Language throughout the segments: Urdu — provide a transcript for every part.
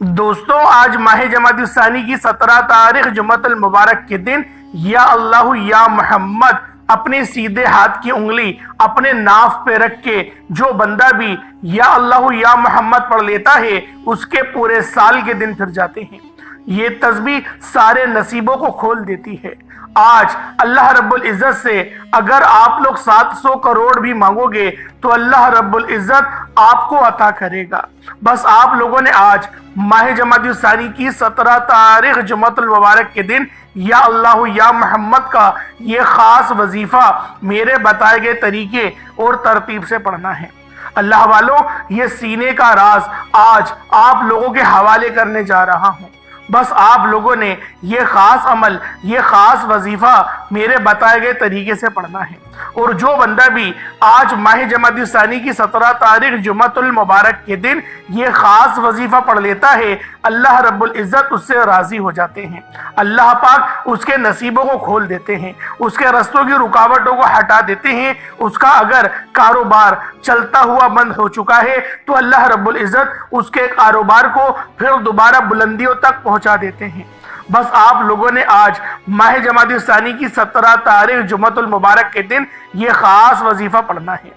دوستوں، آج ماہ جمادی الثانی کی 17 تاریخ جمعۃ المبارک کے دن یا اللہ یا محمد اپنے سیدھے ہاتھ کی انگلی اپنے ناف پہ رکھ کے جو بندہ بھی یا اللہ یا محمد پڑھ لیتا ہے اس کے پورے سال کے دن پھر جاتے ہیں۔ یہ تسبیح سارے نصیبوں کو کھول دیتی ہے۔ آج اللہ رب العزت سے اگر آپ لوگ 700 کروڑ بھی مانگو گے تو اللہ رب العزت آپ کو عطا کرے گا۔ بس آپ لوگوں نے آج ماہ جمادی الثانی کی 17 تاریخ جمعۃ المبارک کے دن یا اللہ یا محمد کا یہ خاص وظیفہ میرے بتائے گئے طریقے اور ترتیب سے پڑھنا ہے۔ اللہ والوں، یہ سینے کا راز آج آپ لوگوں کے حوالے کرنے جا رہا ہوں۔ بس آپ لوگوں نے یہ خاص عمل، یہ خاص وظیفہ میرے بتائے گئے طریقے سے پڑھنا ہے، اور جو بندہ بھی آج ماہ جمادی الثانی کی 17 تاریخ جمعۃ المبارک کے دن یہ خاص وظیفہ پڑھ لیتا ہے، اللہ رب العزت اس سے راضی ہو جاتے ہیں۔ اللہ پاک اس کے نصیبوں کو کھول دیتے ہیں، اس کے رستوں کی رکاوٹوں کو ہٹا دیتے ہیں۔ اس کا اگر کاروبار چلتا ہوا بند ہو چکا ہے تو اللہ رب العزت اس کے کاروبار کو پھر دوبارہ بلندیوں تک پہنچا دیتے ہیں۔ بس آپ لوگوں نے آج ماہ جمادی الثانی کی 17 تاریخ جمعۃ المبارک کے دن یہ خاص وظیفہ پڑھنا ہے۔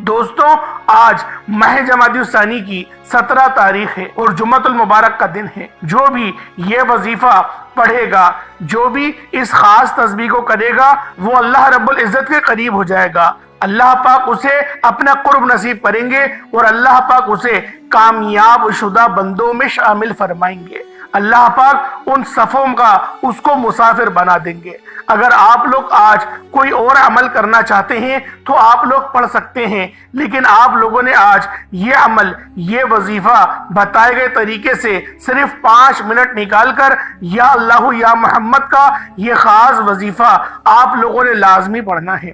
دوستوں، آج ماہ جمادی الثانی کی 17 تاریخ ہے اور جمعۃ المبارک کا دن ہے۔ جو بھی یہ وظیفہ پڑھے گا، جو بھی اس خاص تسبیح کو کرے گا، وہ اللہ رب العزت کے قریب ہو جائے گا۔ اللہ پاک اسے اپنا قرب نصیب کریں گے اور اللہ پاک اسے کامیاب شدہ بندوں میں شامل فرمائیں گے۔ اللہ پاک ان صفوں کا اس کو مسافر بنا دیں گے۔ اگر آپ لوگ آج کوئی اور عمل کرنا چاہتے ہیں تو آپ لوگ پڑھ سکتے ہیں، لیکن آپ لوگوں نے آج یہ عمل، یہ وظیفہ بتائے گئے طریقے سے صرف 5 منٹ نکال کر یا اللہ یا محمد کا یہ خاص وظیفہ آپ لوگوں نے لازمی پڑھنا ہے۔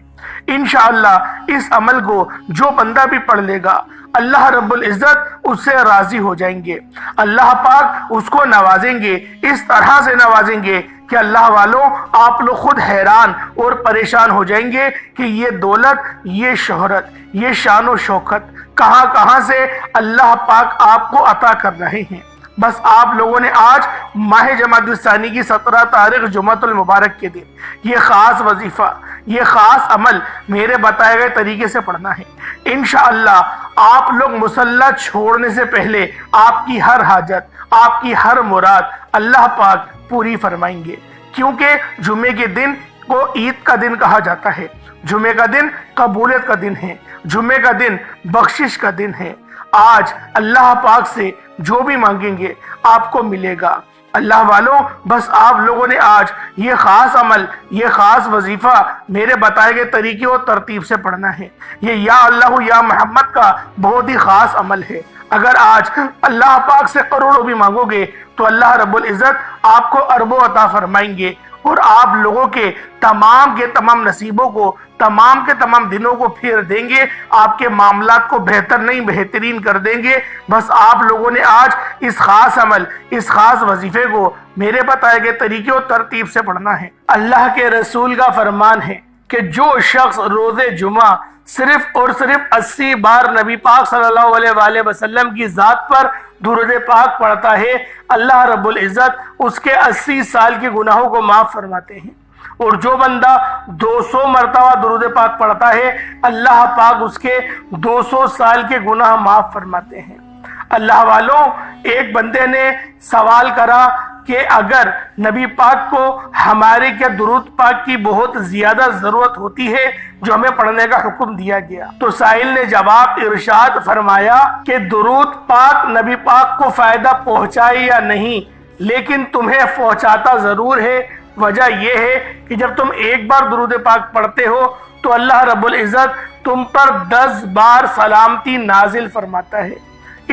انشاءاللہ اس عمل کو جو بندہ بھی پڑھ لے گا، اللہ رب العزت اس سے راضی ہو جائیں گے۔ اللہ پاک اس کو نوازیں گے، اس طرح سے نوازیں گے کہ اللہ والوں، آپ لوگ خود حیران اور پریشان ہو جائیں گے کہ یہ دولت، یہ شہرت، یہ شان و شوکت کہاں کہاں سے اللہ پاک آپ کو عطا کر رہے ہیں۔ بس آپ لوگوں نے آج ماہ جمادی الثانی کی 17 تاریخ جمعۃ المبارک کے دن یہ خاص وظیفہ، یہ خاص عمل میرے بتائے گئے طریقے سے پڑھنا ہے۔ انشاءاللہ آپ لوگ مصلی چھوڑنے سے پہلے آپ کی ہر حاجت، آپ کی ہر مراد اللہ پاک پوری فرمائیں گے، کیونکہ جمعے کے دن کو عید کا دن کہا جاتا ہے۔ جمعے کا دن قبولیت کا دن ہے، جمعے کا دن بخشش کا دن ہے۔ آج اللہ پاک سے جو بھی مانگیں گے آپ کو ملے گا۔ اللہ والوں، بس آپ لوگوں نے آج یہ خاص عمل، یہ خاص وظیفہ میرے بتائے گئے طریقے اور ترتیب سے پڑھنا ہے۔ یہ یا اللہ یا محمد کا بہت ہی خاص عمل ہے۔ اگر آج اللہ پاک سے کروڑوں بھی مانگو گے تو اللہ رب العزت آپ کو اربوں عطا فرمائیں گے، اور آپ لوگوں کے تمام نصیبوں کو، تمام کے تمام دنوں کو پھیر دیں گے، آپ کے معاملات کو بہتر نہیں بہترین کر دیں گے۔ بس آپ لوگوں نے آج اس خاص عمل، اس خاص وظیفے کو میرے بتائے گئے طریقے اور ترتیب سے پڑھنا ہے۔ اللہ کے رسول کا فرمان ہے کہ جو شخص روز جمعہ صرف اور صرف 80 بار نبی پاک صلی اللہ علیہ وآلہ وسلم کی ذات پر درود پاک پڑھتا ہے، اللہ رب العزت اس کے 80 سال کے گناہوں کو معاف فرماتے ہیں۔ اور جو بندہ 200 مرتبہ درود پاک پڑھتا ہے، اللہ پاک اس کے 200 سال کے گناہ معاف فرماتے ہیں۔ اللہ والوں، ایک بندے نے سوال کرا کہ اگر نبی پاک کو ہمارے کیا درود پاک کی بہت زیادہ ضرورت ہوتی ہے جو ہمیں پڑھنے کا حکم دیا گیا؟ تو سائل نے جواب ارشاد فرمایا کہ درود پاک نبی پاک کو فائدہ پہنچائے یا نہیں، لیکن تمہیں پہنچاتا ضرور ہے۔ وجہ یہ ہے کہ جب تم ایک بار درود پاک پڑھتے ہو تو اللہ رب العزت تم پر 10 بار سلامتی نازل فرماتا ہے۔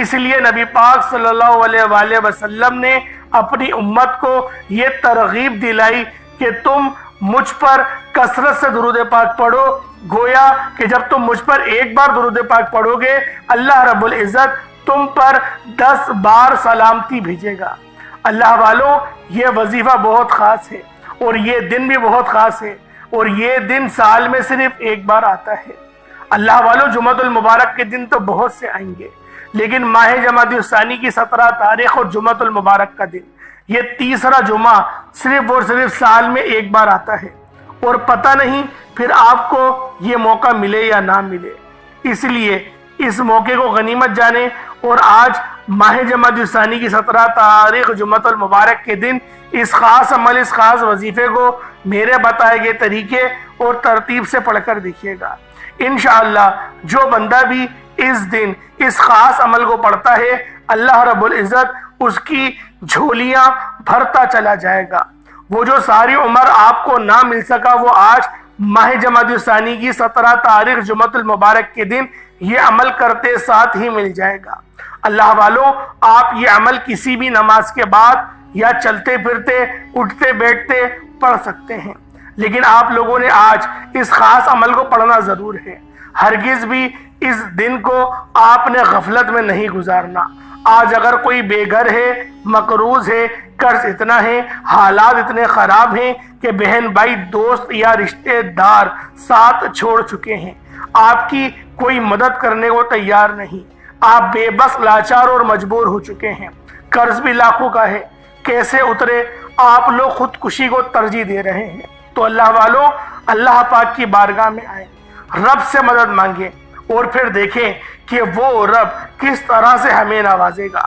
اس لیے نبی پاک صلی اللہ علیہ وآلہ وسلم نے اپنی امت کو یہ ترغیب دلائی کہ تم مجھ پر کثرت سے درود پاک پڑھو، گویا کہ جب تم مجھ پر ایک بار درود پاک پڑھو گے، اللہ رب العزت تم پر 10 بار سلامتی بھیجے گا۔ اللہ والوں، یہ وظیفہ بہت خاص ہے اور یہ دن بھی بہت خاص ہے، اور یہ دن سال میں صرف ایک بار آتا ہے۔ اللہ والوں، جمعۃ المبارک کے دن تو بہت سے آئیں گے، لیکن ماہ جمادی الثانی کی 17 تاریخ اور جمعۃ المبارک کا دن، یہ تیسرا جمعہ صرف اور صرف سال میں ایک بار آتا ہے، اور پتہ نہیں پھر آپ کو یہ موقع ملے یا نہ ملے۔ اس لیے اس موقع کو غنیمت جانیں اور آج ماہ جمادی الثانی کی 17 تاریخ جمعۃ المبارک کے دن اس خاص عمل، اس خاص وظیفے کو میرے بتائے گئے طریقے اور ترتیب سے پڑھ کر دیکھیے گا۔ انشاءاللہ جو بندہ بھی اس دن اس خاص عمل کو پڑھتا ہے، اللہ رب العزت اس کی جھولیاں بھرتا چلا جائے گا۔ وہ جو ساری عمر آپ کو نہ مل سکا، وہ آج ماہ جمادی الثانی کی 17 تاریخ جمعۃ المبارک کے دن یہ عمل کرتے ساتھ ہی مل جائے گا۔ اللہ والوں، آپ یہ عمل کسی بھی نماز کے بعد یا چلتے پھرتے، اٹھتے بیٹھتے پڑھ سکتے ہیں، لیکن آپ لوگوں نے آج اس خاص عمل کو پڑھنا ضرور ہے۔ ہرگز بھی اس دن کو آپ نے غفلت میں نہیں گزارنا۔ آج اگر کوئی بے گھر ہے، مقروض ہے، قرض اتنا ہے، حالات اتنے خراب ہیں کہ بہن بھائی، دوست یا رشتے دار ساتھ چھوڑ چکے ہیں، آپ کی کوئی مدد کرنے کو تیار نہیں، آپ بے بس، لاچار اور مجبور ہو چکے ہیں، قرض بھی لاکھوں کا ہے، کیسے اترے؟ آپ لوگ خودکشی کو ترجیح دے رہے ہیں۔ تو اللہ والوں، اللہ پاک کی بارگاہ میں آئیں، رب سے مدد مانگیں اور پھر دیکھیں کہ وہ رب کس طرح سے ہمیں نوازے گا۔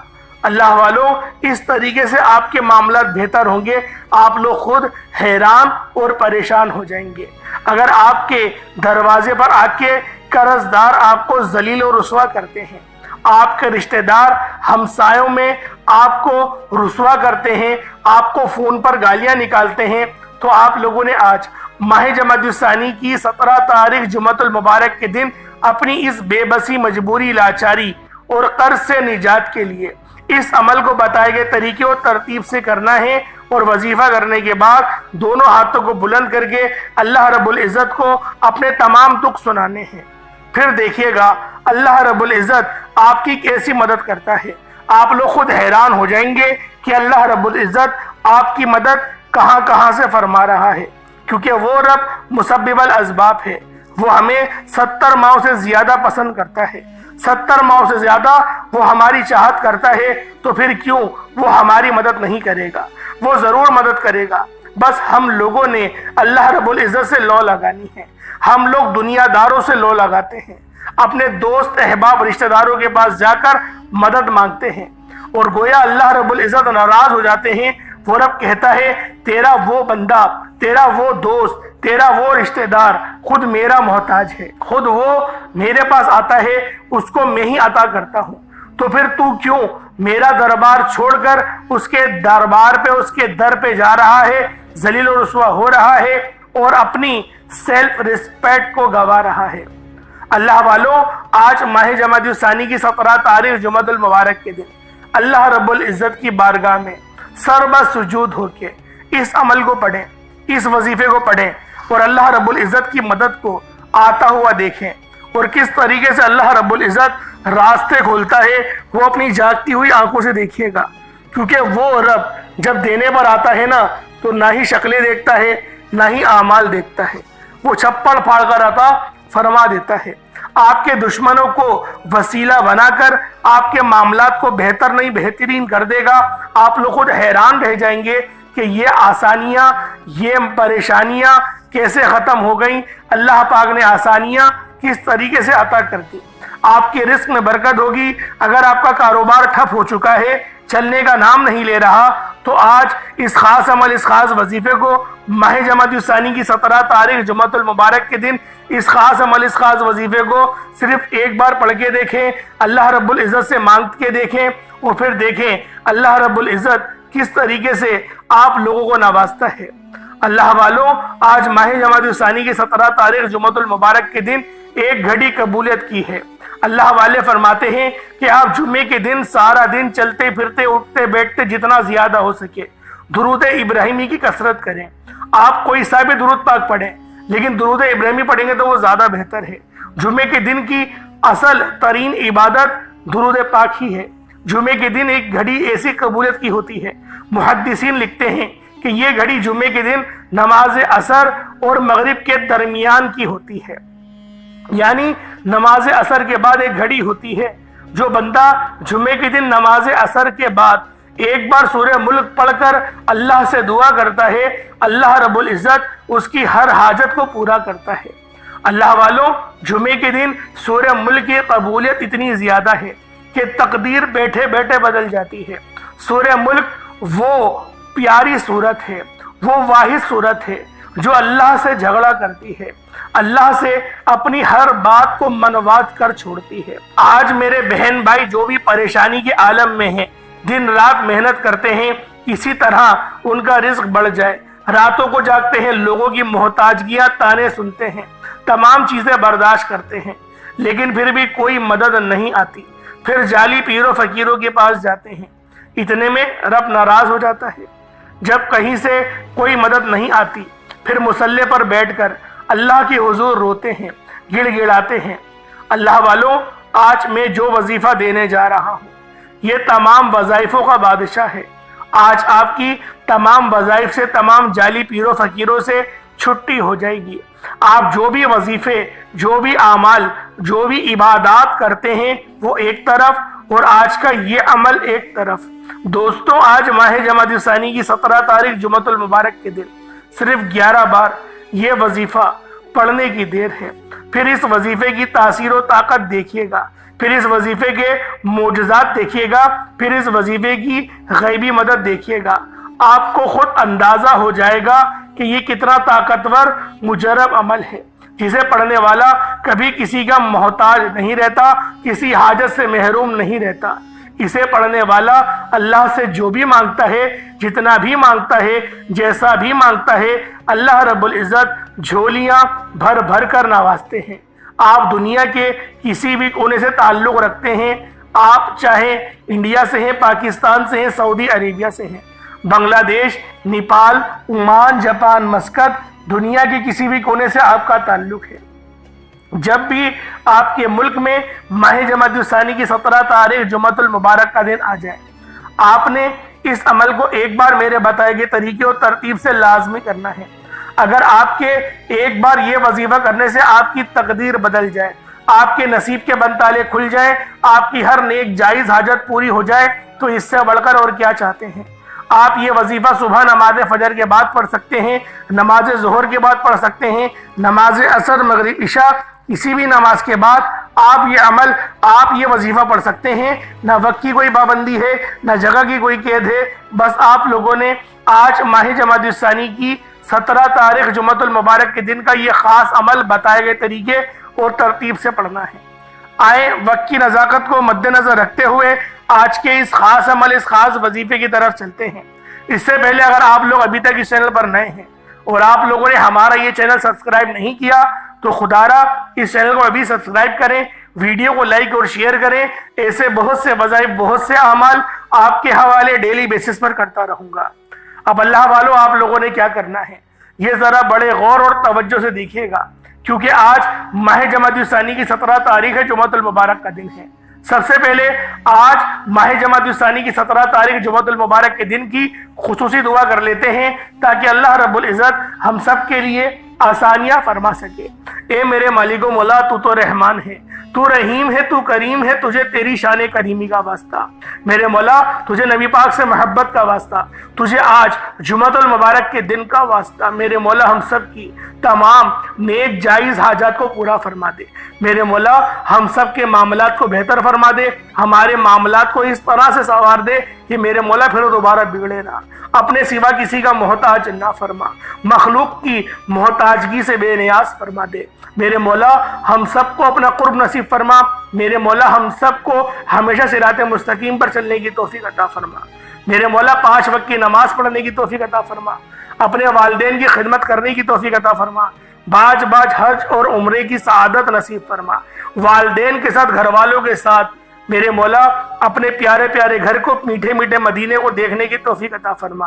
اللہ والوں، اس طریقے سے آپ کے معاملات بہتر ہوں گے، آپ لوگ خود حیران اور پریشان ہو جائیں گے۔ اگر آپ کے دروازے پر آ کے قرض دار آپ کو ذلیل و رسوا کرتے ہیں، آپ کے رشتہ دار ہمسایوں میں آپ کو رسوا کرتے ہیں، آپ کو فون پر گالیاں نکالتے ہیں، تو آپ لوگوں نے آج ماہ جمادی الثانی کی 17 تاریخ جمعۃ المبارک کے دن اپنی اس بے بسی، مجبوری، لاچاری اور قرض سے نجات کے لیے اس عمل کو بتائے گئے طریقے اور ترتیب سے کرنا ہے، اور وظیفہ کرنے کے بعد دونوں ہاتھوں کو بلند کر کے اللہ رب العزت کو اپنے تمام دکھ سنانے ہیں۔ پھر دیکھیے گا اللہ رب العزت آپ کی کیسی مدد کرتا ہے۔ آپ لوگ خود حیران ہو جائیں گے کہ اللہ رب العزت آپ کی مدد کہاں کہاں سے فرما رہا ہے، کیونکہ وہ رب مسبب الاسباب ہے۔ وہ ہمیں 70 ماؤں سے زیادہ پسند کرتا ہے، 70 ماؤں سے زیادہ وہ ہماری چاہت کرتا ہے، تو پھر کیوں وہ ہماری مدد نہیں کرے گا؟ وہ ضرور مدد کرے گا، بس ہم لوگوں نے اللہ رب العزت سے لو لگانی ہے۔ ہم لوگ دنیا داروں سے لو لگاتے ہیں، اپنے دوست، احباب، رشتہ داروں کے پاس جا کر مدد مانگتے ہیں، اور گویا اللہ رب العزت ناراض ہو جاتے ہیں۔ وہ رب کہتا ہے، تیرا وہ بندہ، تیرا وہ دوست، تیرا وہ رشتہ دار خود میرا محتاج ہے، خود وہ میرے پاس آتا ہے، اس کو میں ہی عطا کرتا ہوں، تو پھر تو کیوں میرا دربار چھوڑ کر اس کے دربار پہ، اس کے در پہ جا رہا ہے، ذلیل و رسوا ہو رہا ہے اور اپنی سیلف ریسپیکٹ کو گوا رہا ہے؟ اللہ والوں، آج ماہ جمادی الثانی کی 17 تاریخ جمعۃ المبارک کے دن اللہ رب العزت کی بارگاہ میں سر بسجود ہو کے اس عمل کو پڑھیں، اس وظیفے کو پڑھیں، اور اللہ رب العزت کی مدد کو آتا ہوا دیکھیں، اور کس طریقے سے اللہ رب العزت راستے کھولتا ہے وہ اپنی جاگتی ہوئی آنکھوں سے دیکھیے گا۔ کیونکہ وہ رب جب دینے پر آتا ہے نا، تو نہ ہی شکلیں دیکھتا ہے، نہ ہی اعمال دیکھتا ہے، وہ چھپڑ پھاڑ کر عطا فرما دیتا ہے۔ آپ کے دشمنوں کو وسیلہ بنا کر آپ کے معاملات کو بہتر نہیں بہترین کر دے گا۔ آپ لوگ خود حیران رہ جائیں گے کہ یہ آسانیاں، یہ پریشانیاں کیسے ختم ہو گئیں، اللہ پاک نے آسانیاں کس طریقے سے عطا کر دی۔ آپ کے رزق میں برکت ہوگی۔ اگر آپ کا کاروبار ٹھپ ہو چکا ہے، چلنے کا نام نہیں لے رہا، تو آج اس خاص عمل، اس خاص وظیفے کو ماہ جمادی الثانی کی 17 تاریخ جمعۃ المبارک کے دن اس خاص عمل، اس خاص وظیفے کو صرف ایک بار پڑھ کے دیکھیں، اللہ رب العزت سے مانگ کے دیکھیں، اور پھر دیکھیں اللہ رب العزت کس طریقے سے آپ لوگوں کو نوازتا ہے۔ اللہ والوں، آج ماہ جمادی الثانی کی 17 تاریخ جمعۃ المبارک کے دن ایک گھڑی قبولیت کی ہے۔ اللہ والے فرماتے ہیں کہ آپ جمعے کے دن سارا دن چلتے پھرتے، اٹھتے بیٹھتے جتنا زیادہ ہو سکے درود ابراہیمی کی کثرت کریں۔ آپ کوئی سا بھی درود پاک پڑھیں، لیکن درود ابراہیمی پڑھیں گے تو وہ زیادہ بہتر ہے۔ جمعے کے دن کی اصل ترین عبادت درود پاک ہی ہے۔ جمعے کے دن ایک گھڑی ایسی قبولیت کی ہوتی ہے، محدثین لکھتے ہیں کہ یہ گھڑی جمعے کے دن نماز عصر اور مغرب کے درمیان کی ہوتی ہے، یعنی نماز عصر کے بعد ایک گھڑی ہوتی ہے، جو بندہ جمعے کے دن نماز عصر کے بعد ایک بار سورہ ملک پڑھ کر اللہ سے دعا کرتا ہے، اللہ رب العزت اس کی ہر حاجت کو پورا کرتا ہے۔ اللہ والوں، جمعے کے دن سورہ ملک کی قبولیت اتنی زیادہ ہے کہ تقدیر بیٹھے بیٹھے بدل جاتی ہے۔ سورہ ملک وہ پیاری صورت ہے، وہ واحد صورت ہے جو اللہ سے جھگڑا کرتی ہے، اللہ سے اپنی ہر بات کو منوات کر چھوڑتی ہے۔ آج میرے بہن بھائی جو بھی پریشانی کے عالم میں ہیں، دن رات محنت کرتے ہیں، کسی طرح ان کا رزق بڑھ جائے، راتوں کو جاگتے ہیں، لوگوں کی محتاجگیاں تانے سنتے ہیں، تمام چیزیں برداشت کرتے ہیں، لیکن پھر بھی کوئی مدد نہیں آتی، پھر جعلی پیروں فقیروں کے پاس جاتے ہیں۔ اتنے میں رب ناراض ہو جاتا ہے۔ جب کہیں سے کوئی مدد نہیں آتی، پھر مصلی پر بیٹھ کر اللہ کے حضور روتے ہیں، گڑ گڑاتے ہیں۔ اللہ والوں، آج میں جو وظیفہ دینے جا رہا ہوں یہ تمام وظائفوں کا بادشاہ ہے۔ آج آپ کی تمام وظائف سے، تمام جعلی پیروں فقیروں سے چھٹی ہو جائے گی۔ آپ جو بھی وظیفے، جو بھی اعمال، جو بھی عبادات کرتے ہیں وہ ایک طرف، اور آج کا یہ عمل ایک طرف۔ دوستوں، آج ماہ جمادی الثانی کی 17 تاریخ جمعۃ المبارک کے دن صرف 11 بار یہ وظیفہ پڑھنے کی دیر ہے۔ پھر اس وظیفے کی تاثیر و طاقت دیکھیے گا، پھر اس وظیفے کے معجزات دیکھیے گا، پھر اس وظیفے کی غیبی مدد دیکھیے گا۔ آپ کو خود اندازہ ہو جائے گا کہ یہ کتنا طاقتور مجرب عمل ہے، جسے پڑھنے والا کبھی کسی کا محتاج نہیں رہتا، کسی حاجت سے محروم نہیں رہتا۔ اسے پڑھنے والا اللہ سے جو بھی مانگتا ہے، جتنا بھی مانگتا ہے، جیسا بھی مانگتا ہے، اللہ رب العزت جھولیاں بھر بھر کر نوازتے ہیں۔ آپ دنیا کے کسی بھی کونے سے تعلق رکھتے ہیں، آپ چاہے انڈیا سے ہیں، پاکستان سے ہیں، سعودی عربیہ سے ہیں، بنگلہ دیش، نیپال، عمان، جاپان، مسقط، دنیا کے کسی بھی کونے سے آپ کا تعلق ہے۔ جب بھی آپ کے ملک میں ماہ جمادی الثانی کی 17 تاریخ جمعۃ المبارک کا دن آ جائے، آپ نے اس عمل کو ایک بار میرے بتائے گئے طریقے اور ترتیب سے لازمی کرنا ہے۔ اگر آپ کے ایک بار یہ وظیفہ کرنے سے آپ کی تقدیر بدل جائے، آپ کے نصیب کے بند تالے کھل جائیں، آپ کی ہر نیک جائز حاجت پوری ہو جائے، تو اس سے بڑھ کر اور کیا چاہتے ہیں؟ آپ یہ وظیفہ صبح نماز فجر کے بعد پڑھ سکتے ہیں، نماز ظہر کے بعد پڑھ سکتے ہیں، نماز عصر، مغرب، عشاء، کسی بھی نماز کے بعد آپ یہ عمل، آپ یہ وظیفہ پڑھ سکتے ہیں۔ نہ وقت کی کوئی پابندی ہے، نہ جگہ کی کوئی قید ہے، بس آپ لوگوں نے آج ماہ جمادی الثانی کی 17 تاریخ جمعۃ المبارک کے دن کا یہ خاص عمل بتائے گئے طریقے اور ترتیب سے پڑھنا ہے۔ آئیں وقت کی نزاکت کو مد نظر رکھتے ہوئے آج کے اس خاص عمل، اس خاص وظیفے کی طرف چلتے ہیں۔ اس سے پہلے اگر آپ لوگ ابھی تک اس چینل پر نئے ہیں اور آپ لوگوں نے ہمارا یہ چینل سبسکرائب نہیں کیا تو خدارا اس چینل کو ابھی سبسکرائب کریں، ویڈیو کو لائک اور شیئر کریں۔ ایسے بہت سے وظائف، بہت سے اعمال آپ کے حوالے ڈیلی بیسس پر کرتا رہوں گا۔ اب اللہ والوں، آپ لوگوں نے کیا کرنا ہے یہ ذرا بڑے غور اور توجہ سے دیکھیے گا، کیونکہ آج ماہ جمادی الثانی کی 17 تاریخ ہے، جمعۃ المبارک کا دن ہے۔ سب سے پہلے آج ماہ جمادی الثانی کی 17 تاریخ جمعۃ المبارک کے دن کی خصوصی دعا کر لیتے ہیں تاکہ اللہ رب العزت ہم سب کے لیے آسانیاں فرما سکے۔ اے میرے مالک و مولا، تو تو رحمان ہے، تو رحیم ہے، تو کریم ہے، تجھے تیری شان کریمی کا واسطہ۔ میرے مولا، تجھے نبی پاک سے محبت کا واسطہ، تجھے آج جمعۃ المبارک کے دن کا واسطہ۔ میرے مولا، ہم سب کی تمام نیک جائز حاجات کو پورا فرما دے۔ میرے مولا، ہم سب کے معاملات کو بہتر فرما دے، ہمارے معاملات کو اس طرح سے سنوار دے کہ میرے مولا پھر دوبارہ بگڑے نہ، اپنے سوا کسی کا محتاج نہ فرما، مخلوق کی محتاجگی سے بے نیاز فرما دے۔ میرے مولا، ہم سب کو اپنا قرب نصیب فرما۔ میرے مولا، ہم سب کو ہمیشہ صراط مستقیم پر چلنے کی توفیق عطا فرما۔ میرے مولا، 5 وقت کی نماز پڑھنے کی توفیق عطا فرما، اپنے والدین کی خدمت کرنے کی توفیق عطا فرما، باج باج حج اور عمرے کی سعادت نصیب فرما، والدین کے ساتھ، گھر والوں کے ساتھ میرے مولا اپنے پیارے پیارے گھر کو، میٹھے میٹھے مدینے کو دیکھنے کی توفیق عطا فرما۔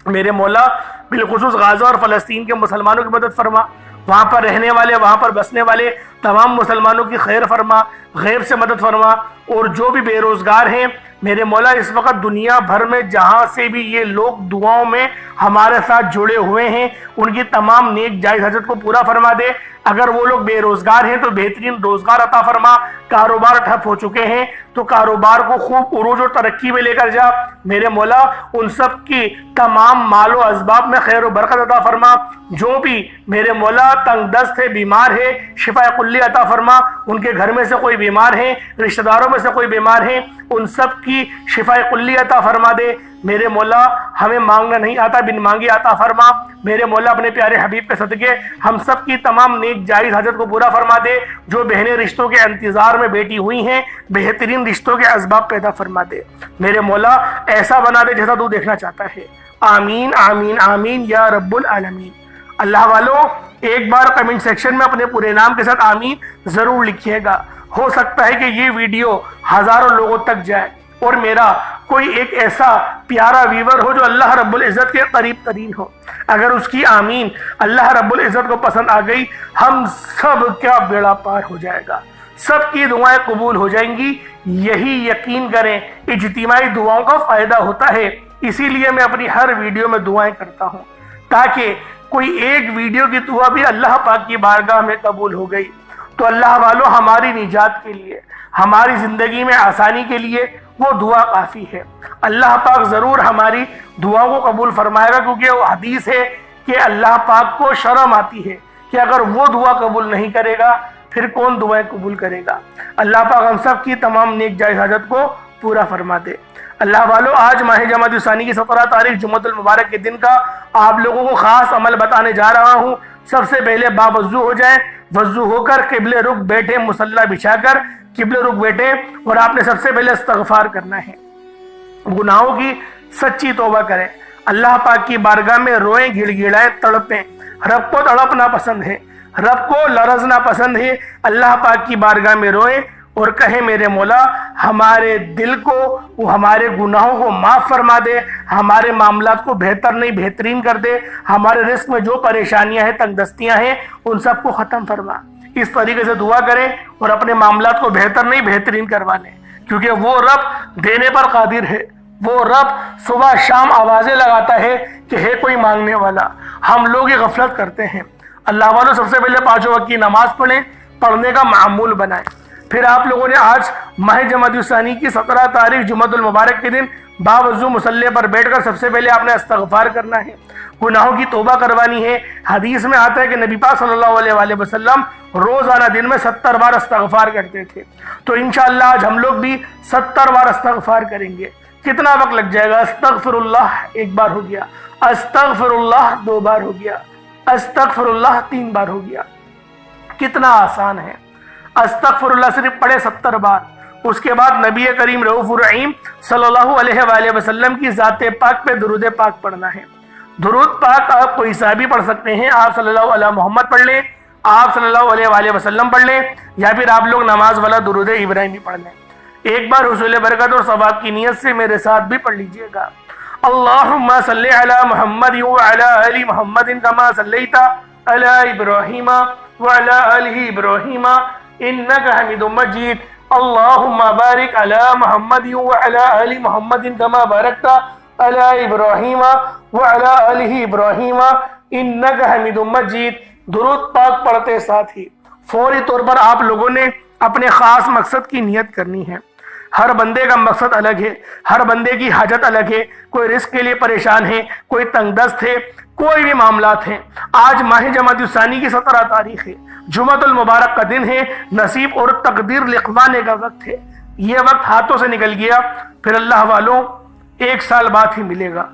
میرے مولا، بالخصوص غزہ اور فلسطین کے مسلمانوں کی مدد فرما، وہاں پر رہنے والے، وہاں پر بسنے والے تمام مسلمانوں کی خیر فرما، غیب سے مدد فرما، اور جو بھی بے روزگار ہیں میرے مولا اس وقت دنیا بھر میں جہاں سے بھی یہ لوگ دعاؤں میں ہمارے ساتھ جڑے ہوئے ہیں ان کی تمام نیک جائز حاجت کو پورا فرما دے۔ اگر وہ لوگ بے روزگار ہیں تو بہترین روزگار عطا فرما، کاروبار ٹھپ ہو چکے ہیں تو کاروبار کو خوب عروج اور ترقی میں لے کر جا۔ میرے مولا ان سب کی تمام مال و اسباب میں خیر و برکت عطا فرما۔ جو بھی میرے مولا تنگ دست ہے، بیمار ہے، شفا کلی عطا فرما۔ ان کے گھر میں سے کوئی بیمار ہے، رشتہ داروں میں سے کوئی بیمار ہے، ان سب کی شفا کلی عطا فرما دے۔ میرے مولا ہمیں مانگنا نہیں آتا، بن مانگے عطا فرما۔ میرے مولا اپنے پیارے حبیب کے صدقے ہم سب کی تمام نیک جائز حاجت کو پورا فرما دے۔ جو بہنیں رشتوں کے انتظار میں بیٹھی ہوئی ہیں، بہترین رشتوں کے اسباب پیدا فرما دے۔ میرے مولا ایسا بنا دے جیسا تو دیکھنا چاہتا ہے۔ آمین آمین آمین یا رب العالمین۔ اللہ والو ایک بار کمنٹ سیکشن میں اپنے پورے نام کے ساتھ آمین ضرور لکھیے گا۔ ہو سکتا ہے کہ یہ ویڈیو ہزاروں لوگوں تک جائے اور میرا کوئی ایک ایسا پیارا ویور ہو جو اللہ رب العزت کے قریب ترین ہو۔ اگر اس کی آمین اللہ رب العزت کو پسند آ گئی، ہم سب کا بیڑا پار ہو جائے گا، سب کی دعائیں قبول ہو جائیں گی۔ یہی یقین کریں، اجتماعی دعاؤں کا فائدہ ہوتا ہے۔ اسی لیے میں اپنی ہر ویڈیو میں دعائیں کرتا ہوں تاکہ کوئی ایک ویڈیو کی دعا بھی اللہ پاک کی بارگاہ میں قبول ہو گئی تو اللہ والو ہماری نجات کے لیے، ہماری زندگی میں آسانی کے لیے وہ دعا کافی ہے۔ اللہ پاک ضرور ہماری دعاؤں کو قبول فرمائے گا، کیونکہ وہ حدیث ہے کہ اللہ پاک کو شرم آتی ہے کہ اگر وہ دعا قبول نہیں کرے گا پھر کون دعائیں قبول کرے گا۔ اللہ پاک ہم سب کی تمام نیک جائز حاجت کو پورا فرما دے۔ اللہ والو آج ماہ جمادی الثانی کی 17 تاریخ جمعۃ المبارک کے دن کا آپ لوگوں کو خاص عمل بتانے جا رہا ہوں۔ سب سے پہلے باوضو ہو جائیں، وضو ہو کر قبل رخ بیٹھے، مصلی بچھا کر قبل رخ بیٹھے اور آپ نے سب سے پہلے استغفار کرنا ہے، گناہوں کی سچی توبہ کریں، اللہ پاک کی بارگاہ میں روئیں، گڑ گڑائیں، تڑپیں۔ رب کو تڑپنا پسند ہے، رب کو لرزنا پسند ہے۔ اللہ پاک کی بارگاہ میں روئیں اور کہیں میرے مولا ہمارے دل کو، وہ ہمارے گناہوں کو معاف فرما دے، ہمارے معاملات کو بہتر نہیں بہترین کر دے، ہمارے رزق میں جو پریشانیاں ہیں، تنگ دستیاں ہیں، ان سب کو ختم فرما۔ اس طریقے سے دعا کریں اور اپنے معاملات کو بہتر نہیں بہترین کروا لیں، کیونکہ وہ رب دینے پر قادر ہے۔ وہ رب صبح شام آوازیں لگاتا ہے کہ ہے کوئی مانگنے والا، ہم لوگ یہ غفلت کرتے ہیں۔ اللہ والوں سب سے پہلے 5 وقت کی نماز پڑھیں، پڑھنے کا معمول بنائیں۔ پھر آپ لوگوں نے آج ماہ جمادی الثانی کی 17 تاریخ جمعۃ المبارک کے دن باوضو مصلی پر بیٹھ کر سب سے پہلے آپ نے استغفار کرنا ہے، گناہوں کی توبہ کروانی ہے۔ حدیث میں آتا ہے کہ نبی پاک صلی اللہ علیہ وآلہ وسلم روزانہ دن میں 70 بار استغفار کرتے تھے، تو انشاءاللہ آج ہم لوگ بھی 70 بار استغفار کریں گے۔ کتنا وقت لگ جائے گا؟ استغفر اللہ 1 بار ہو گیا، استغفر اللہ 2 بار ہو گیا، استغفر اللہ 3 بار ہو گیا۔ کتنا آسان ہے۔ استغفر اللہ صرف پڑھے 70 بار، اس کے بعد نبی کریم رؤوف الرحیم صلی اللہ علیہ وآلہ وسلم کی ذات پاک پہ درود پاک پڑھنا ہے۔ درود پاک آپ کوئی سا بھی پڑھ سکتے ہیں، آپ صلی اللہ علیہ محمد پڑھ لیں، آپ صلی اللہ علیہ وآلہ وسلم پڑھ لیں، یا پھر آپ لوگ نماز والا درود ابراہیمی پڑھ لیں۔ ایک بار حصول برکت اور ثواب کی نیت سے میرے ساتھ بھی پڑھ لیجئے گا۔ اللہم صلی علی محمد وعلی آل محمد کما صلیت علی ابراہیم وعلی آل ابراہیم انک حمید مجید۔ اللہم بارک علی محمد وعلی آل محمد کما بارکت علی ابراہیم وعلی آل ابراہیم انک حمید مجید۔ درود پاک پڑھتے ساتھ ہی فوری طور پر آپ لوگوں نے اپنے خاص مقصد کی نیت کرنی ہے۔ ہر بندے کا مقصد الگ ہے، ہر بندے کی حاجت الگ ہے، کوئی رزق کے لیے پریشان ہے، کوئی تنگ دست ہے، کوئی بھی معاملات ہیں۔ آج ماہ جمادی الثانی کی 17 تاریخ ہے، جمعۃ المبارک کا دن ہے، نصیب اور تقدیر لکھوانے کا وقت ہے۔ یہ وقت ہاتھوں سے نکل گیا پھر اللہ والوں 1 سال بعد ہی ملے گا۔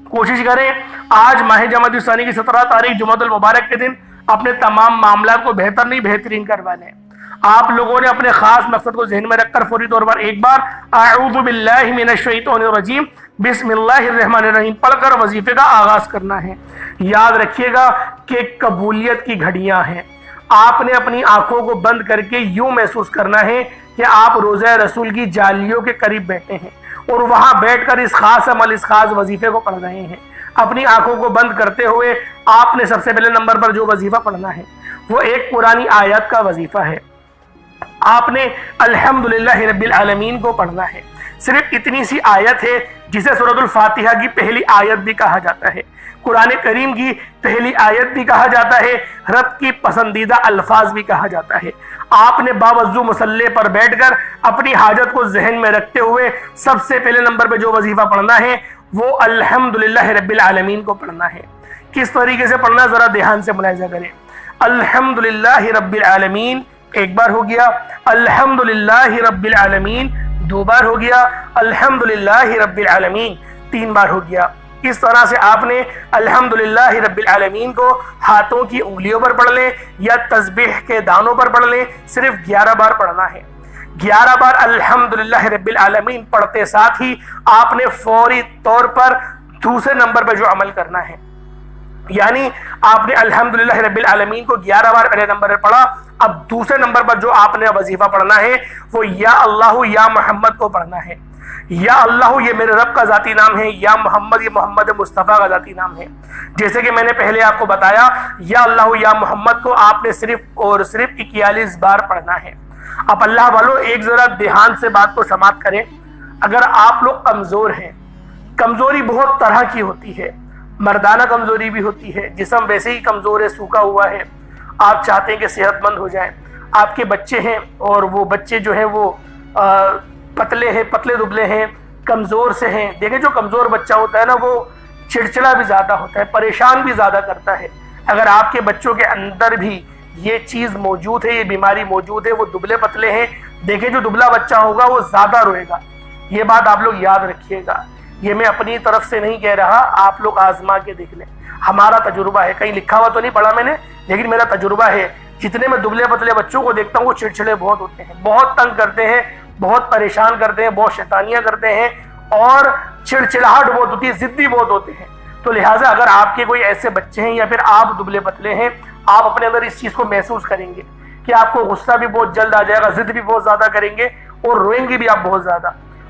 کوشش کریں آج ماہ جمادی الثانی کی 17 تاریخ جمعۃ المبارک کے دن اپنے تمام معاملات کو بہتر نہیں بہترین کروا لیں۔ آپ لوگوں نے اپنے خاص مقصد کو ذہن میں رکھ کر فوری طور پر ایک بار اعوذ باللہ من الشیطان الرجیم بسم اللہ الرحمن الرحیم پڑھ کر وظیفے کا آغاز کرنا ہے۔ یاد رکھیے گا کہ قبولیت کی گھڑیاں ہیں۔ آپ نے اپنی آنکھوں کو بند کر کے یوں محسوس کرنا ہے کہ آپ روضہ رسول کی جالیوں کے قریب بیٹھے ہیں اور وہاں بیٹھ کر اس خاص عمل، اس خاص وظیفے کو پڑھ رہے ہیں۔ اپنی آنکھوں کو بند کرتے ہوئے آپ نے سب سے پہلے نمبر پر جو وظیفہ پڑھنا ہے وہ ایک قرآنی آیت کا وظیفہ ہے۔ آپ نے الحمدللہ رب العالمین کو پڑھنا ہے۔ صرف اتنی سی آیت ہے جسے سورۃ الفاتحہ کی پہلی آیت بھی کہا جاتا ہے، قرآن کریم کی پہلی آیت بھی کہا جاتا ہے، رب کی پسندیدہ الفاظ بھی کہا جاتا ہے۔ آپ نے باوضو مصلی پر بیٹھ کر اپنی حاجت کو ذہن میں رکھتے ہوئے سب سے پہلے نمبر پہ جو وظیفہ پڑھنا ہے وہ الحمدللہ رب العالمین کو پڑھنا ہے۔ کس طریقے سے پڑھنا ذرا دھیان سے ملاحظہ کریں۔ الحمدللہ رب العالمین ایک بار ہو گیا، الحمدللہ رب العالمین دو بار ہو گیا، الحمدللہ رب العالمین تین بار ہو گیا۔ اس طرح سے آپ نے الحمدللہ رب العالمین کو ہاتھوں کی انگلیوں پر پڑھ لیں یا تسبیح کے دانوں پر پڑھ لیں، صرف 11 بار پڑھنا ہے۔ 11 بار الحمدللہ رب العالمین پڑھتے ساتھ ہی آپ نے فوری طور پر دوسرے نمبر پر جو عمل کرنا ہے، یعنی آپ نے الحمدللہ رب العالمین کو 11 بار پہلے نمبر پر پڑھا، اب دوسرے نمبر پر جو آپ نے وظیفہ پڑھنا ہے وہ یا اللہ یا محمد کو پڑھنا ہے۔ یا اللہ یہ میرے رب کا ذاتی نام ہے، یا محمد یہ محمد مصطفیٰ کا ذاتی نام ہے۔ جیسے کہ میں نے پہلے آپ کو بتایا، یا اللہ یا محمد کو آپ نے صرف اور صرف 41 بار پڑھنا ہے۔ اب اللہ والو ایک ذرا دھیان سے بات کو سماعت کریں۔ اگر آپ لوگ کمزور ہیں، کمزوری بہت طرح کی ہوتی ہے، مردانہ کمزوری بھی ہوتی ہے، جسم ویسے ہی کمزور ہے، سوکھا ہوا ہے، آپ چاہتے ہیں کہ صحت مند ہو جائیں، آپ کے بچے ہیں اور وہ بچے جو ہیں وہ پتلے ہیں، پتلے دبلے ہیں، کمزور سے ہیں۔ دیکھیں جو کمزور بچہ ہوتا ہے نا وہ چڑچڑا بھی زیادہ ہوتا ہے، پریشان بھی زیادہ کرتا ہے۔ اگر آپ کے بچوں کے اندر بھی یہ چیز موجود ہے، یہ بیماری موجود ہے، وہ دبلے پتلے ہیں، دیکھیں جو دبلا بچہ ہوگا وہ زیادہ روئے گا۔ یہ بات آپ لوگ یاد رکھیے گا، یہ میں اپنی طرف سے نہیں کہہ رہا، آپ لوگ آزما کے دیکھ لیں، ہمارا تجربہ ہے، کہیں لکھا ہوا تو نہیں پڑھا میں نے، لیکن میرا تجربہ ہے۔ جتنے میں دبلے پتلے بچوں کو دیکھتا ہوں وہ چڑچڑے بہت ہوتے ہیں، بہت تنگ کرتے ہیں، بہت پریشان کرتے ہیں، بہت شیطانیاں کرتے ہیں اور چڑچڑاہٹ بہت ہوتی ہے، ضدی بہت ہوتے ہیں۔ تو لہٰذا اگر آپ کے کوئی ایسے بچے ہیں یا پھر آپ دبلے پتلے ہیں، آپ اپنے اندر اس چیز کو محسوس کریں گے کہ آپ کو غصہ بھی بہت جلد آ جائے گا، ضد بھی بہت زیادہ کریں گے اور روئیں گے بھی آپ بہت زیادہ۔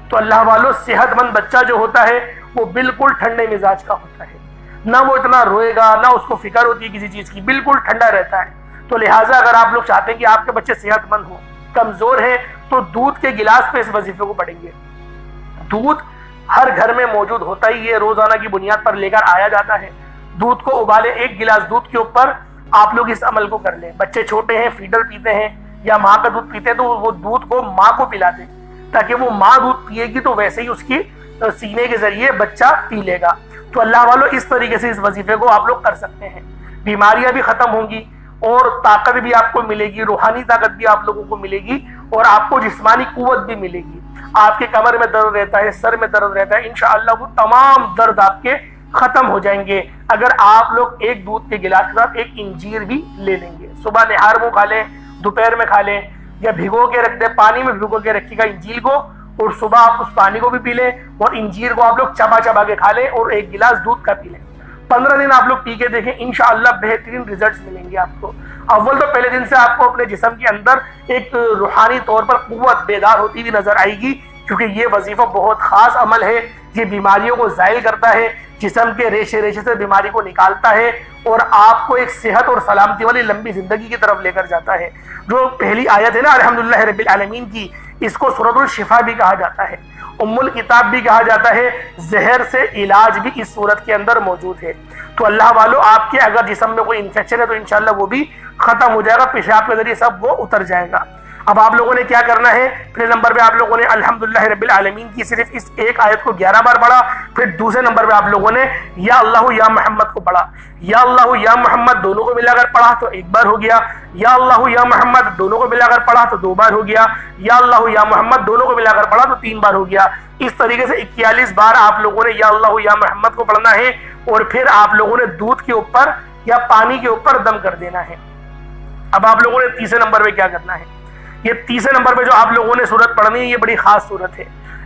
تو اللہ والو صحت مند بچہ جو ہوتا ہے وہ بالکل ٹھنڈے مزاج کا ہوتا ہے، نہ وہ اتنا روئے گا، نہ اس کو فکر ہوتی ہے کسی چیز کی، بالکل ٹھنڈا رہتا ہے۔ تو لہٰذا اگر آپ لوگ چاہتے ہیں کہ آپ کے بچے صحت مند ہوں، کمزور ہیں، تو دودھ کے گلاس پہ اس وظیفے کو پڑھیں گے۔ دودھ ہر گھر میں موجود ہوتا ہی ہے، روزانہ کی بنیاد پر لے کر آیا جاتا ہے۔ دودھ کو ابالے، 1 گلاس دودھ کے اوپر آپ لوگ اس عمل کو کر لیں۔ بچے چھوٹے ہیں، فیڈر پیتے ہیں یا ماں کا دودھ پیتے ہیں تو وہ دودھ کو ماں کو پلا دیں، تاکہ وہ ماں دودھ پیے گی تو ویسے ہی اس کی سینے کے ذریعے بچہ پی لے گا۔ تو اللہ والو اس طریقے سے اس وظیفے کو آپ لوگ کر سکتے ہیں، بیماریاں بھی ختم ہوں گی اور طاقت بھی آپ کو ملے گی، روحانی طاقت بھی آپ لوگوں کو ملے گی اور آپ کو جسمانی قوت بھی ملے گی۔ آپ کے کمر میں درد رہتا ہے، سر میں درد رہتا ہے، انشاءاللہ وہ تمام درد آپ کے ختم ہو جائیں گے اگر آپ لوگ ایک دودھ کے گلاس کے ساتھ 1 انجیر بھی لے لیں گے۔ صبح نہار منہ کھا لیں، دوپہر میں کھا لیں یا بھگو کے رکھ دیں، پانی میں بھگو کے رکھیے گا انجیر کو، اور صبح آپ اس پانی کو بھی پی لیں اور انجیر کو آپ لوگ چبا چبا کے کھا لیں اور 1 گلاس دودھ کا پی لیں۔ 15 دن آپ لوگ پی کے دیکھیں، انشاءاللہ بہترین ریزلٹس ملیں گے آپ کو۔ اول تو پہلے دن سے آپ کو اپنے جسم کے اندر ایک روحانی طور پر قوت بیدار ہوتی ہوئی نظر آئے گی، کیونکہ یہ وظیفہ بہت خاص عمل ہے، یہ بیماریوں کو زائل کرتا ہے، جسم کے ریشے ریشے سے بیماری کو نکالتا ہے اور آپ کو ایک صحت اور سلامتی والی لمبی زندگی کی طرف لے کر جاتا ہے۔ جو پہلی آیت ہے نا الحمدللہ رب العالمین کی، اس کو سورۃ الشفا بھی کہا جاتا ہے، ام الکتاب بھی کہا جاتا ہے، زہر سے علاج بھی اس سورت کے اندر موجود ہے۔ تو اللہ والو آپ کے اگر جسم میں کوئی انفیکشن ہے تو انشاءاللہ وہ بھی ختم ہو جائے گا، پیشاب کے ذریعے سب وہ اتر جائے گا۔ اب آپ لوگوں نے کیا کرنا ہے، پہلے نمبر پہ آپ لوگوں نے الحمدللہ رب العالمین کی صرف اس ایک آیت کو 11 بار پڑھا، پھر دوسرے نمبر پہ آپ لوگوں نے یا اللہ یا محمد کو پڑھا۔ یا اللہ یا محمد دونوں کو ملا کر پڑھا تو 1 بار ہو گیا، یا اللہ یا محمد دونوں کو ملا کر پڑھا تو 2 بار ہو گیا، یا اللہ یا محمد دونوں کو ملا کر پڑھا تو 3 بار ہو گیا۔ اس طریقے سے 41 بار آپ لوگوں نے یا اللہ یا محمد کو پڑھنا ہے اور پھر آپ لوگوں نے دودھ کے اوپر یا پانی کے اوپر دم کر دینا ہے۔ اب آپ لوگوں نے تیسرے نمبر پہ کیا کرنا ہے، یہ تیسرے نمبر پہ جو آپ لوگوں نے سورت پڑھنی ہے یہ بڑی خاص سورت ہے،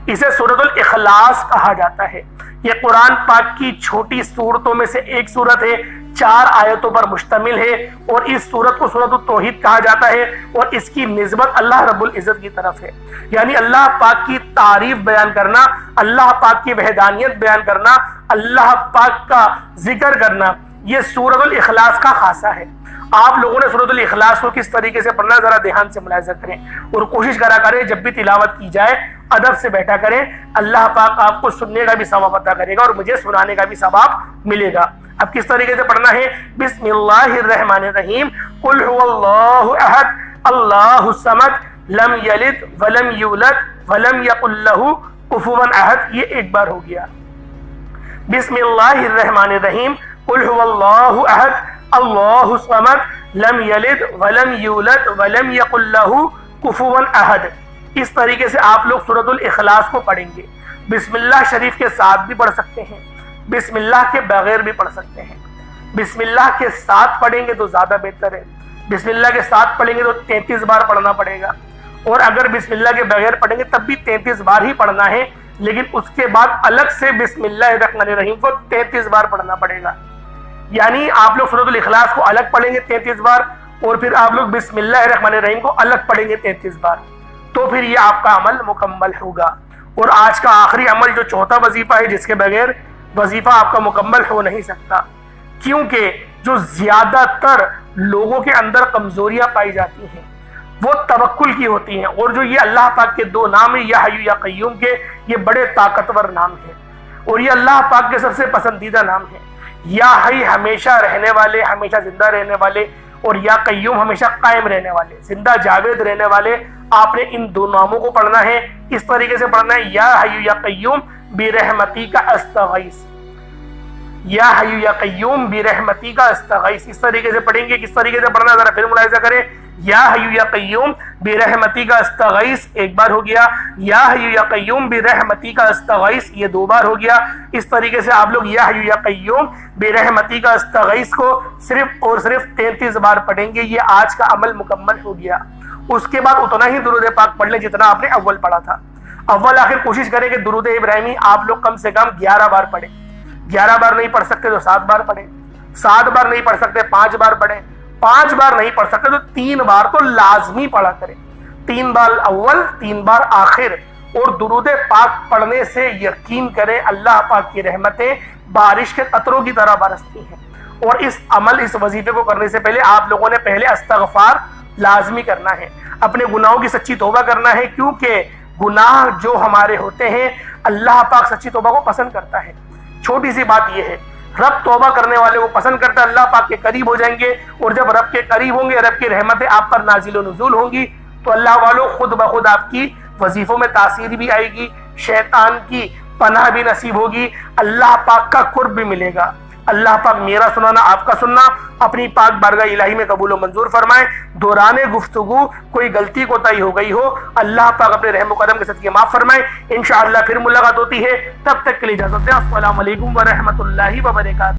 اسے سورۃ الاخلاص کہا جاتا ہے۔ یہ قرآن پاک کی چھوٹی سورتوں میں سے ایک سورت ہے، 4 آیتوں پر مشتمل ہے اور اس سورت کو سورۃ التوحید کہا جاتا ہے اور اس کی نسبت اللہ رب العزت کی طرف ہے، یعنی اللہ پاک کی تعریف بیان کرنا، اللہ پاک کی وحدانیت بیان کرنا، اللہ پاک کا ذکر کرنا، یہ سورۃ الاخلاص کا خاصہ ہے۔ آپ لوگوں نے سورۃ الاخلاص کو کس طریقے سے پڑھنا ہے ذرا دھیان سے ملاحظہ کریں اور کوشش کرا کریں جب بھی تلاوت کی جائے ادب سے بیٹھا کریں، اللہ پاک آپ کو سننے کا بھی ثواب عطا کرے گا اور مجھے سنانے کا بھی ثواب ملے گا۔ اب کس طریقے سے پڑھنا ہے، بسم اللہ الرحمن الرحیم، قل هو اللہ احد اللہ الصمد لم یلد ولم یولد ولم یکن لہ کفوا احد، یہ ایک بار ہو گیا۔ بسم اللہ الرحمن الرحیم، قل هو اللہ احد اللہ الصمد لم یلد ولم یولد ولم یکن لہ کفوا احد۔ اس طریقے سے آپ لوگ سورۃ الاخلاص کو پڑھیں گے۔ بسم اللہ شریف کے ساتھ بھی پڑھ سکتے ہیں، بسم اللہ کے بغیر بھی پڑھ سکتے ہیں۔ بسم اللہ کے ساتھ پڑھیں گے تو زیادہ بہتر ہے، بسم اللہ کے ساتھ پڑھیں گے تو 33 بار پڑھنا پڑے گا، اور اگر بسم اللہ کے بغیر پڑھیں گے تب بھی 33 بار ہی پڑھنا ہے، لیکن اس کے بعد الگ سے بسم اللہ الرحمن الرحیم کو 33 بار پڑھنا پڑے گا۔ یعنی آپ لوگ سورۃ الاخلاص کو الگ پڑھیں گے 33 بار، اور پھر آپ لوگ بسم اللہ الرحمن الرحیم کو الگ پڑھیں گے 33 بار، تو پھر یہ آپ کا عمل مکمل ہوگا۔ اور آج کا آخری عمل جو چوتھا وظیفہ ہے، جس کے بغیر وظیفہ آپ کا مکمل ہو نہیں سکتا، کیونکہ جو زیادہ تر لوگوں کے اندر کمزوریاں پائی جاتی ہیں وہ توکل کی ہوتی ہیں، اور جو یہ اللہ پاک کے 2 نام ہیں یا حی یا قیوم کے، یہ بڑے طاقتور نام ہیں، اور یہ اللہ پاک کے سب سے پسندیدہ نام ہیں۔ یا حی ہمیشہ رہنے والے، ہمیشہ زندہ رہنے والے، اور یا قیوم ہمیشہ قائم رہنے والے، زندہ جاوید رہنے والے۔ آپ نے ان 2 ناموں کو پڑھنا ہے، اس طریقے سے پڑھنا ہے، یا حی یا قیوم برحمتی کا استغیث، یا حی یا قیوم برحمتی کا استغیث، اس طریقے سے پڑھیں گے۔ کس طریقے سے پڑھنا ذرا پھر ملاحظہ کریں، یا حی یا قیوم برحمتی کا استغیث ایک بار ہو گیا، یا حی یا قیوم برحمتی کا استغیث یہ 2 بار ہو گیا۔ اس طریقے سے آپ لوگ یا حی یا قیوم برحمتی کا استغیث کو صرف اور صرف 33 بار پڑھیں گے، یہ آج کا عمل مکمل ہو گیا۔ اس کے بعد اتنا ہی درود پاک پڑھ لیں جتنا آپ نے اول پڑھا تھا۔ اول آخر کوشش کریں کہ درود ابراہیمی آپ لوگ کم سے کم 11 بار پڑھیں۔ 11 بار نہیں پڑھ سکتے تو 7 بار پڑھیں، 7 بار نہیں پڑھ سکتے 5 بار پڑھیں، 5 بار نہیں پڑھ سکتے تو 3 بار تو لازمی پڑھا کریں، 3 بار اول 3 بار آخر۔ اور درود پاک پڑھنے سے یقین کریں اللہ پاک کی رحمتیں بارش کے قطروں کی طرح برستی ہیں۔ اور اس وظیفے کو کرنے سے پہلے آپ لوگوں نے پہلے استغفار لازمی کرنا ہے، اپنے گناہوں کی سچی توبہ کرنا ہے، کیونکہ گناہ جو ہمارے ہوتے ہیں اللہ پاک سچی توبہ کو پسند کرتا ہے۔ چھوٹی سی بات یہ ہے، رب توبہ کرنے والے کو پسند کرتا ہے، اللہ پاک کے قریب ہو جائیں گے، اور جب رب کے قریب ہوں گے رب کی رحمتیں آپ پر نازل و نزول ہوں گی، تو اللہ والوں خود بخود آپ کی وظیفوں میں تاثیر بھی آئے گی، شیطان کی پناہ بھی نصیب ہوگی، اللہ پاک کا قرب بھی ملے گا۔ اللہ پاک میرا سنانا آپ کا سننا اپنی پاک بارگاہ الہی میں قبول و منظور فرمائے۔ دوران گفتگو کوئی غلطی کوتاہی ہو گئی ہو، اللہ پاک اپنے رحم و کرم کے صدقے معاف فرمائے۔ انشاءاللہ پھر ملاقات ہوتی ہے، تب تک کے لیے اجازت دیں۔ السلام علیکم ورحمۃ اللہ وبرکاتہ۔